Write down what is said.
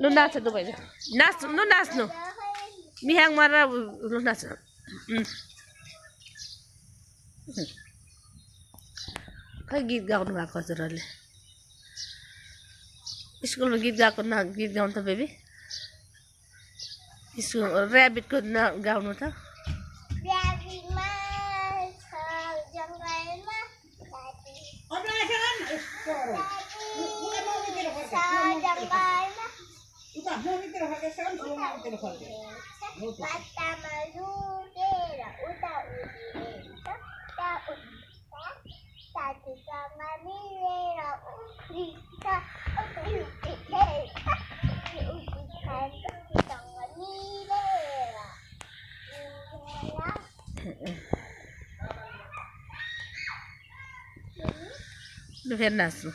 लु नाच तपाईँ नाच्नु नाच्नु मिहाङ मारेर लु नाच खै गीत गाउनु भएको हजुरहरूले स्कुलमा गीत गाएको गीत गाउनु त बेबी स्कुल ऱ्याबिटको गाउनु त लु फेरि नाच्नु